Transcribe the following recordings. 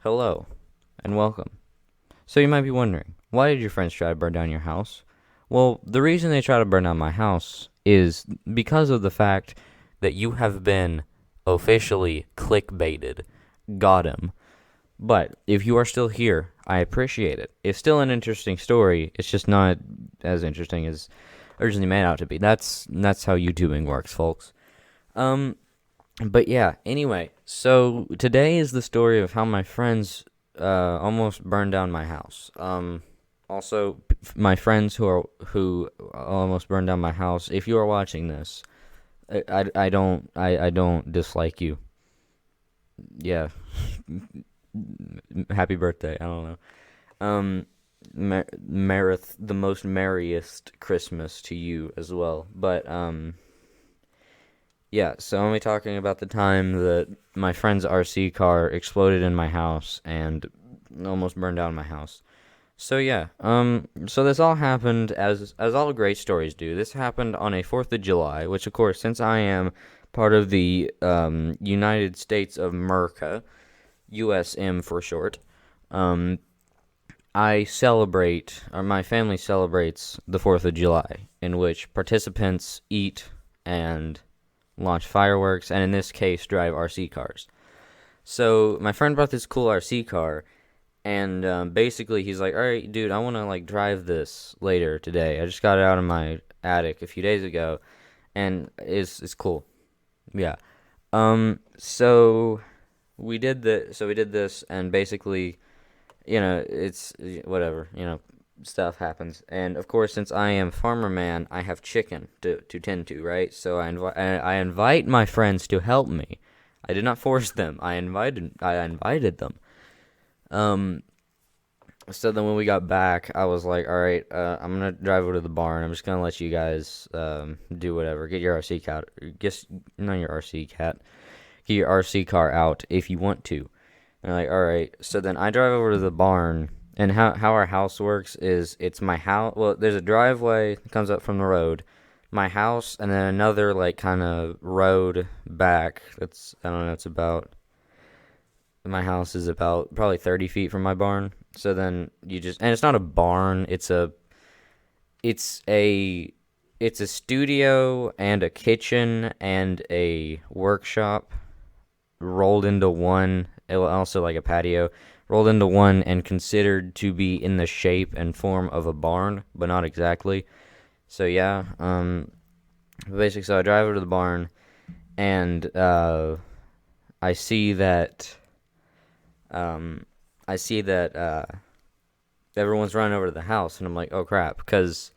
Hello, and welcome. So you might be wondering, why did your friends try to burn down your house? Well, the reason they try to burn down my house is because of the fact that you have been officially clickbaited. Got him. But if you are still here, I appreciate it. It's still an interesting story. It's just not as interesting as originally made out to be. That's how YouTubing works, folks. Um, but yeah, anyway, so today is the story of how my friends almost burned down my house. Also, my friends who almost burned down my house. If you are watching this, I don't dislike you. Yeah, happy birthday. I don't know. The most merriest Christmas to you as well. But yeah, so I'm only talking about the time that my friend's RC car exploded in my house and almost burned down my house. So yeah, so this all happened as all great stories do. This happened on a 4th of July, which of course, since I am part of the United States of America, USM for short, um, I celebrate, or my family celebrates the 4th of July, in which participants eat and launch fireworks, and in this case, drive RC cars. So my friend brought this cool RC car, and basically he's like, "All right, dude, I want to like drive this later today. I just got it out of my attic a few days ago, and it's cool." Yeah. So we did this, and basically, it's whatever, stuff happens. And of course, since I am farmer man, I have chicken to tend to, right? So I invite my friends to help me. I did not force them. I invited them. Um, so then when we got back, I was like, all right, I'm gonna drive over to the barn. I'm just gonna let you guys do whatever. Get your RC cat, guess not your RC cat. Get your RC car out if you want to. And I'm like, all right. So then I drive over to the barn, and how our house works is it's my house. Well, there's a driveway that comes up from the road, my house, and then another like kind of road back. That's I don't know. It's about my house is about probably 30 feet from my barn. So then and it's not a barn. It's a it's a studio and a kitchen and a workshop rolled into one. Also like a patio rolled into one and considered to be in the shape and form of a barn, but not exactly. So yeah, basically, so I drive over to the barn, and I see that um, everyone's running over to the house, and I'm like, oh crap, because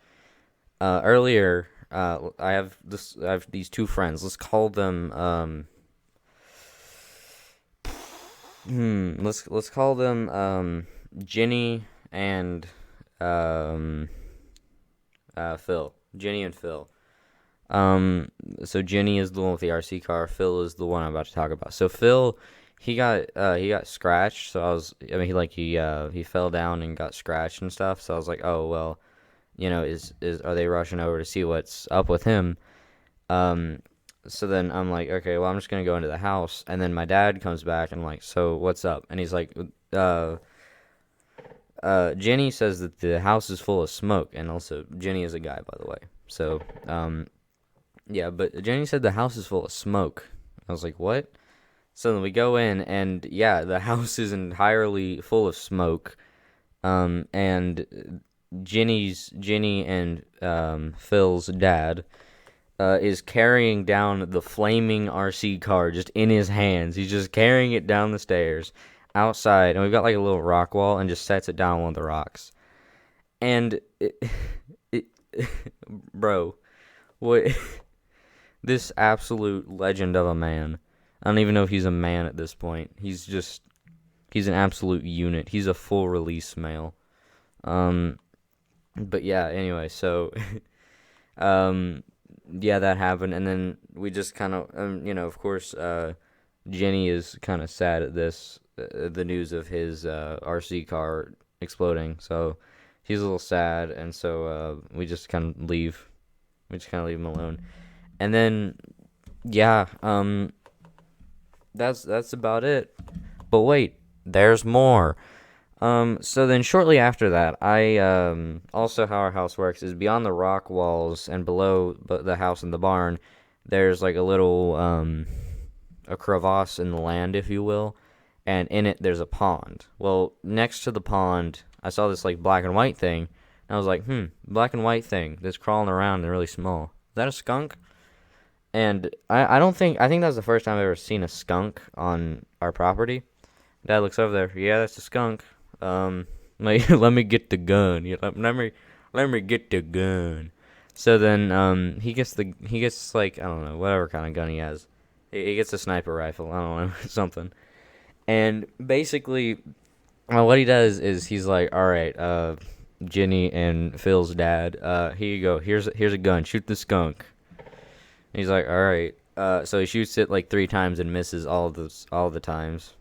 earlier I have these two friends. Let's call them let's call them Jenny and um Phil. Jenny and Phil. Um so Jenny is the one with the RC car, Phil is the one I'm about to talk about. So Phil, he got scratched, so I mean he fell down and got scratched and stuff. So I was like, "Oh, well, is are they rushing over to see what's up with him?" Um so then I'm like, okay, well, I'm just gonna go into the house, and then my dad comes back, and I'm like, so what's up? And he's like, uh, Jenny says that the house is full of smoke, and also Jenny is a guy, by the way. So, yeah, but Jenny said the house is full of smoke. I was like, what? So then we go in, and yeah, the house is entirely full of smoke. And Jenny and Phil's dad is carrying down the flaming RC car just in his hands. He's just carrying it down the stairs outside, and we've got like a little rock wall, and just sets it down on one of the rocks. And it bro, what this absolute legend of a man. I don't even know if he's a man at this point. He's an absolute unit. He's a full release male. Um, but yeah. Anyway, so um yeah, that happened, and then we just kind of, of course, Jenny is kind of sad at the news of his RC car exploding, so he's a little sad, and so we just kind of leave him alone, and then yeah, that's about it. But wait, there's more. So then shortly after that, also how our house works is beyond the rock walls and below the house and the barn, there's like a little, a crevasse in the land, if you will, and in it there's a pond. Well, next to the pond, I saw this like black and white thing, and I was like, black and white thing that's crawling around and really small. Is that a skunk? And I think that was the first time I've ever seen a skunk on our property. Dad looks over there. Yeah, that's a skunk. Let me get the gun. Yeah, let me get the gun. So then, he gets like, I don't know, whatever kind of gun he has. He gets a sniper rifle. I don't know, something. And basically, well, what he does is he's like, all right, Jenny and Phil's dad, here you go. Here's a gun. Shoot the skunk. And he's like, all right. So he shoots it like 3 times and misses all the times,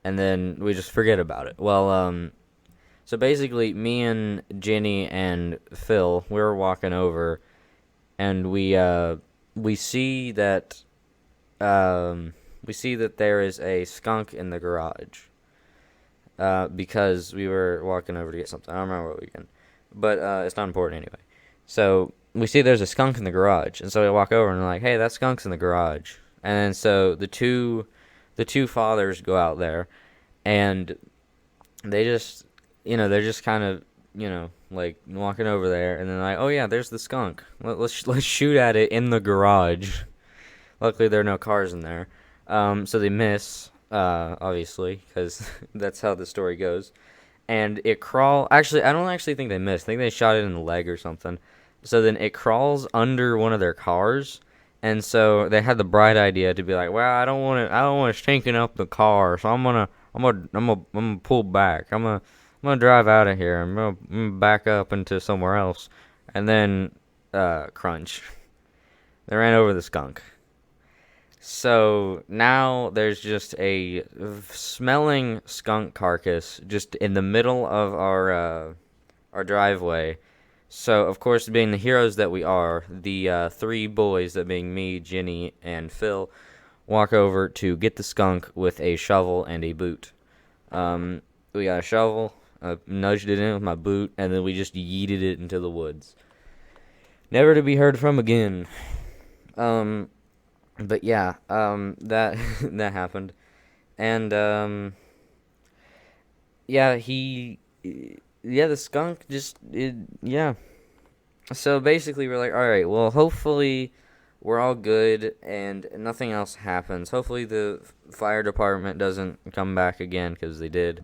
and then we just forget about it. Well, so basically, me and Jenny and Phil, we were walking over, and we see that there is a skunk in the garage. Because we were walking over to get something. I don't remember what weekend, but it's not important anyway. So we see there's a skunk in the garage, and so we walk over and we're like, "Hey, that skunk's in the garage." And then so the two fathers go out there, and they just, they're just kind of, like walking over there, and then like, "Oh yeah, there's the skunk. Let's shoot at it in the garage." Luckily, there are no cars in there, so they miss, obviously, because that's how the story goes. And it crawl. Actually, I don't actually think they missed. I think they shot it in the leg or something. So then it crawls under one of their cars, and so they had the bright idea to be like, "Well, I don't want it stinking up the car, so I'm gonna pull back. I'm gonna drive out of here. I'm gonna back up into somewhere else." And then, crunch. They ran over the skunk. So now there's just a smelling skunk carcass just in the middle of our driveway. So of course, being the heroes that we are, the 3 boys, that being me, Jenny, and Phil, walk over to get the skunk with a shovel and a boot. We got a shovel, nudged it in with my boot, and then we just yeeted it into the woods, never to be heard from again. But yeah, that that happened, and yeah, the skunk yeah. So basically, we're like, all right, well, hopefully, we're all good and nothing else happens. Hopefully, the fire department doesn't come back again, because they did,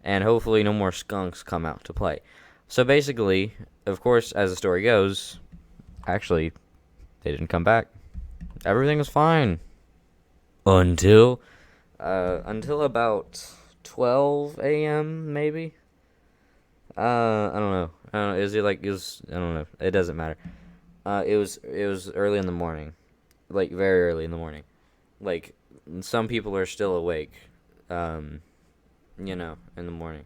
and hopefully, no more skunks come out to play. So basically, of course, as the story goes, actually, they didn't come back. Everything was fine until about 12 a.m. maybe. I don't know. I don't know. I don't know. It doesn't matter. It was early in the morning, like very early in the morning. Like some people are still awake, in the morning.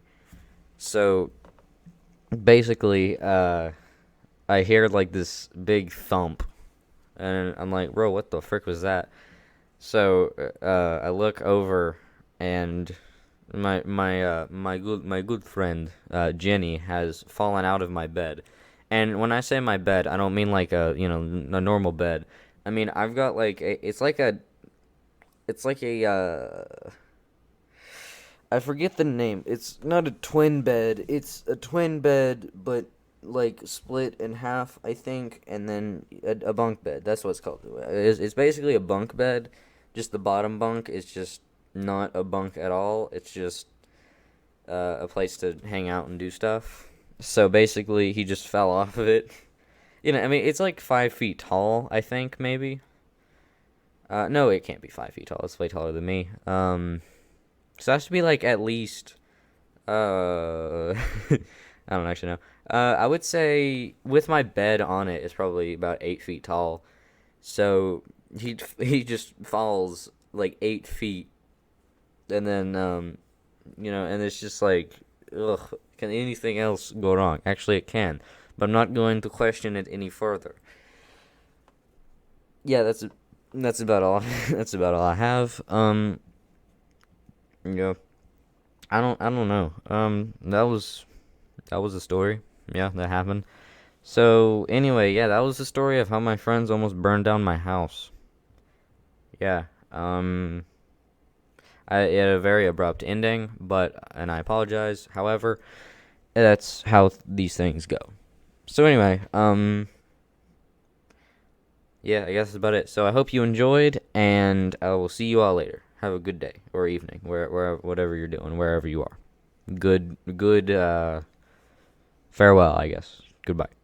So basically, I hear like this big thump, and I'm like, bro, what the frick was that? So I look over, and my good friend Jenny has fallen out of my bed. And when I say my bed, I don't mean like a normal bed. I mean, I've got like it's like a I forget the name. It's not a twin bed. It's a twin bed, but like split in half, I think, and then a bunk bed. That's what it's called. It's basically a bunk bed. Just the bottom bunk is just not a bunk at all. It's just a place to hang out and do stuff. So basically, he just fell off of it. I mean, it's like 5 feet tall, I think, maybe. No, it can't be 5 feet tall. It's way taller than me. So it has to be like at least, I don't actually know. I would say with my bed on it, it's probably about 8 feet tall. So he just falls like 8 feet, and then and it's just like, ugh, can anything else go wrong? Actually, it can, but I'm not going to question it any further. Yeah, that's about all. That's about all I have. Yeah. I don't know. That was a story. Yeah, that happened. So anyway, yeah, that was the story of how my friends almost burned down my house. Yeah. It had a very abrupt ending, and I apologize. However, that's how these things go. So anyway, yeah, I guess that's about it. So I hope you enjoyed, and I will see you all later. Have a good day or evening, whatever you're doing, wherever you are. Good, farewell, I guess. Goodbye.